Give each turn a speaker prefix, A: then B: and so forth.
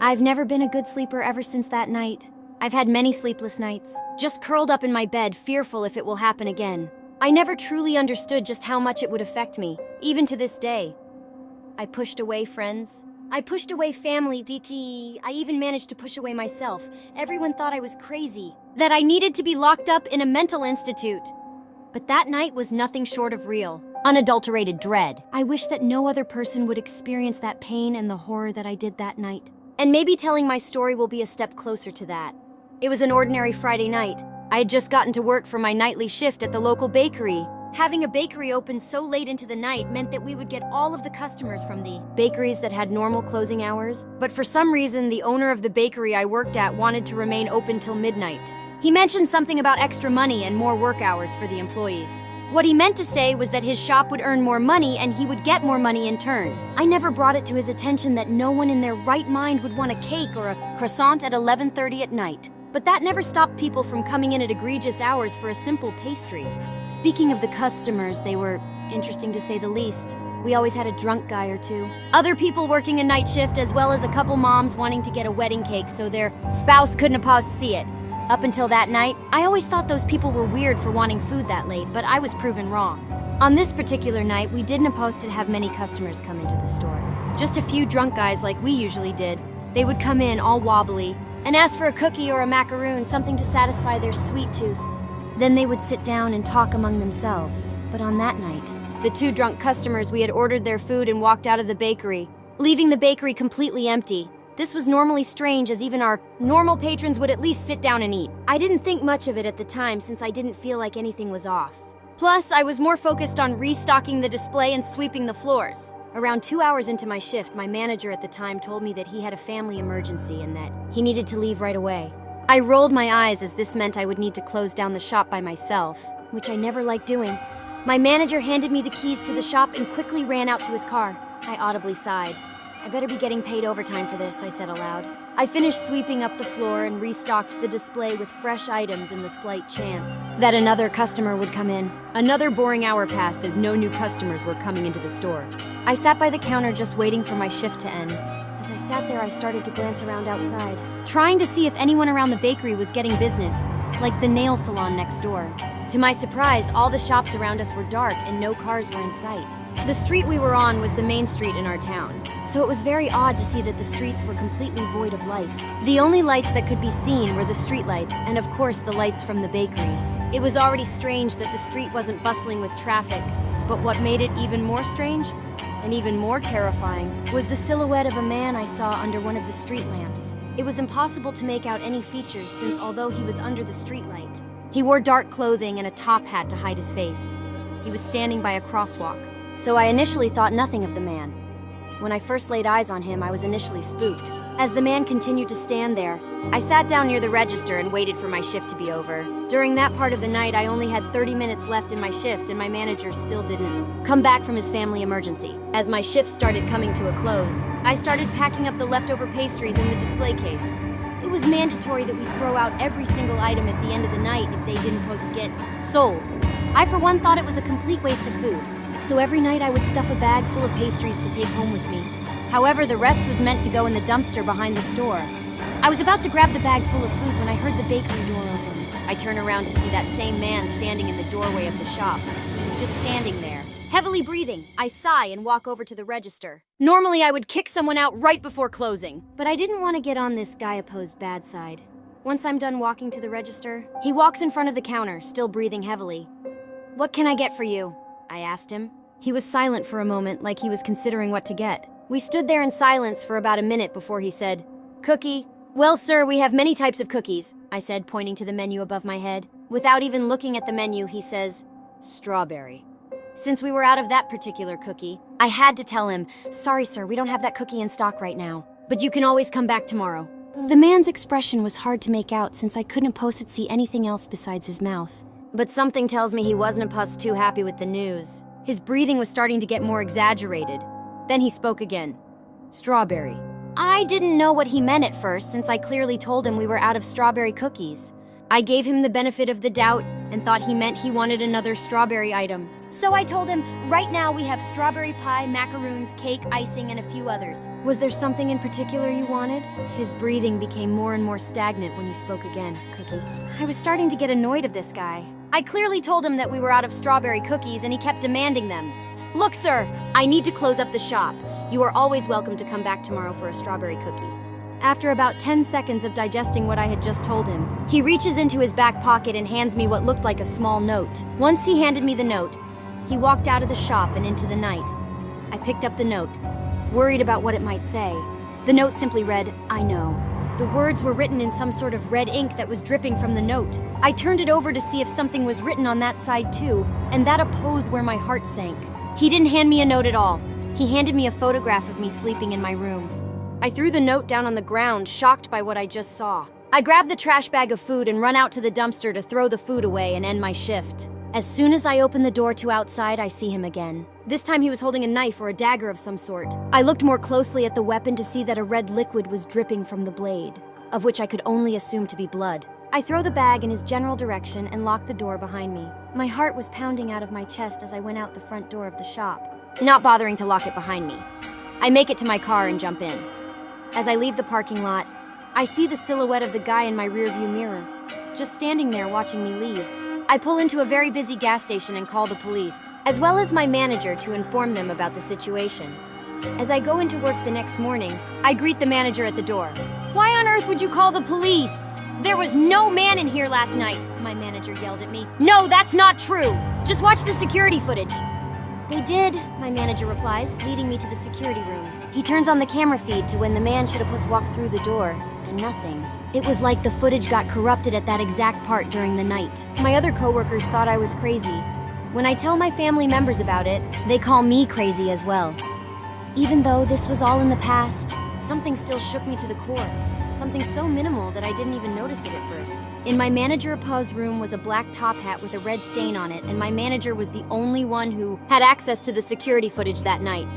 A: I've never been a good sleeper ever since that night. I've had many sleepless nights, just curled up in my bed, fearful if it will happen again. I never truly understood just how much it would affect me, even to this day. I pushed away friends. I pushed away family, DT. I even managed to push away myself. Everyone thought I was crazy, that I needed to be locked up in a mental institute. But that night was nothing short of real, unadulterated dread. I wish that no other person would experience that pain and the horror that I did that night. And maybe telling my story will be a step closer to that. It was an ordinary Friday night. I had just gotten to work for my nightly shift at the local bakery. Having a bakery open so late into the night meant that we would get all of the customers from the bakeries that had normal closing hours. But for some reason, the owner of the bakery I worked at wanted to remain open till midnight. He mentioned something about extra money and more work hours for the employees. What he meant to say was that his shop would earn more money and he would get more money in turn. I never brought it to his attention that no one in their right mind would want a cake or a croissant at 11:30 at night. But that never stopped people from coming in at egregious hours for a simple pastry. Speaking of the customers, they were interesting to say the least. We always had a drunk guy or two. Other people working a night shift, as well as a couple moms wanting to get a wedding cake so their spouse couldn't see it. Up until that night, I always thought those people were weird for wanting food that late, but I was proven wrong. On this particular night, we didn't supposed to have many customers come into the store. Just a few drunk guys like we usually did. They would come in all wobbly and ask for a cookie or a macaroon, something to satisfy their sweet tooth. Then they would sit down and talk among themselves. But on that night, the two drunk customers, we had ordered their food and walked out of the bakery, leaving the bakery completely empty. This was normally strange, as even our normal patrons would at least sit down and eat. I didn't think much of it at the time since I didn't feel like anything was off. Plus, I was more focused on restocking the display and sweeping the floors. Around 2 hours into my shift, my manager at the time told me that he had a family emergency and that he needed to leave right away. I rolled my eyes, as this meant I would need to close down the shop by myself, which I never liked doing. My manager handed me the keys to the shop and quickly ran out to his car. I audibly sighed. I better be getting paid overtime for this, I said aloud. I finished sweeping up the floor and restocked the display with fresh items in the slight chance that another customer would come in. Another boring hour passed as no new customers were coming into the store. I sat by the counter just waiting for my shift to end. As I sat there, I started to glance around outside, trying to see if anyone around the bakery was getting business, like the nail salon next door. To my surprise, all the shops around us were dark and no cars were in sight. The street we were on was the main street in our town, so it was very odd to see that the streets were completely void of life. The only lights that could be seen were the street lights and of course the lights from the bakery. It was already strange that the street wasn't bustling with traffic, but what made it even more strange and even more terrifying was the silhouette of a man I saw under one of the street lamps. It was impossible to make out any features since although he was under the street light, he wore dark clothing and a top hat to hide his face. He was standing by a crosswalk, so I initially thought nothing of the man. When I first laid eyes on him, I was initially spooked. As the man continued to stand there, I sat down near the register and waited for my shift to be over. During that part of the night, I only had 30 minutes left in my shift and my manager still didn't come back from his family emergency. As my shift started coming to a close, I started packing up the leftover pastries in the display case. It was mandatory that we throw out every single item at the end of the night if they didn't supposed to get sold. I for one thought it was a complete waste of food. So every night I would stuff a bag full of pastries to take home with me. However, the rest was meant to go in the dumpster behind the store. I was about to grab the bag full of food when I heard the bakery door open. I turn around to see that same man standing in the doorway of the shop. He was just standing there, heavily breathing. I sigh and walk over to the register. Normally I would kick someone out right before closing, but I didn't want to get on this guy opposed bad side. Once I'm done walking to the register, he walks in front of the counter, still breathing heavily. "What can I get for you?" I asked him. He was silent for a moment, like he was considering what to get. We stood there in silence for about a minute before he said, "Cookie?" "Well, sir, we have many types of cookies," I said, pointing to the menu above my head. Without even looking at the menu, he says, "Strawberry." Since we were out of that particular cookie, I had to tell him, "Sorry, sir, we don't have that cookie in stock right now, but you can always come back tomorrow." The man's expression was hard to make out since I couldn't see anything else besides his mouth. But something tells me he wasn't too happy with the news. His breathing was starting to get more exaggerated. Then he spoke again. "Strawberry." I didn't know what he meant at first since I clearly told him we were out of strawberry cookies. I gave him the benefit of the doubt and thought he meant he wanted another strawberry item. So I told him, right now we have strawberry pie, macaroons, cake, icing, and a few others. Was there something in particular you wanted? His breathing became more and more stagnant when he spoke again. Cookie. I was starting to get annoyed of this guy. I clearly told him that we were out of strawberry cookies and he kept demanding them. Look, sir, I need to close up the shop. You are always welcome to come back tomorrow for a strawberry cookie. After about 10 seconds of digesting what I had just told him, he reaches into his back pocket and hands me what looked like a small note. Once he handed me the note, he walked out of the shop and into the night. I picked up the note, worried about what it might say. The note simply read, "I know." The words were written in some sort of red ink that was dripping from the note. I turned it over to see if something was written on that side too, and that opposed where my heart sank. He didn't hand me a note at all. He handed me a photograph of me sleeping in my room. I threw the note down on the ground, shocked by what I just saw. I grabbed the trash bag of food and run out to the dumpster to throw the food away and end my shift. As soon as I open the door to outside, I see him again. This time he was holding a knife or a dagger of some sort. I looked more closely at the weapon to see that a red liquid was dripping from the blade, of which I could only assume to be blood. I throw the bag in his general direction and lock the door behind me. My heart was pounding out of my chest as I went out the front door of the shop, not bothering to lock it behind me. I make it to my car and jump in. As I leave the parking lot, I see the silhouette of the guy in my rearview mirror, just standing there watching me leave. I pull into a very busy gas station and call the police, as well as my manager, to inform them about the situation. As I go into work the next morning, I greet the manager at the door. "Why on earth would you call the police? There was no man in here last night," my manager yelled at me. "No, that's not true. Just watch the security footage." "They did," my manager replies, leading me to the security room. He turns on the camera feed to when the man should have walked through the door, and nothing. It was like the footage got corrupted at that exact part during the night. My other coworkers thought I was crazy. When I tell my family members about it, they call me crazy as well. Even though this was all in the past, something still shook me to the core. Something so minimal that I didn't even notice it at first. In my manager Pa's room was a black top hat with a red stain on it, and my manager was the only one who had access to the security footage that night.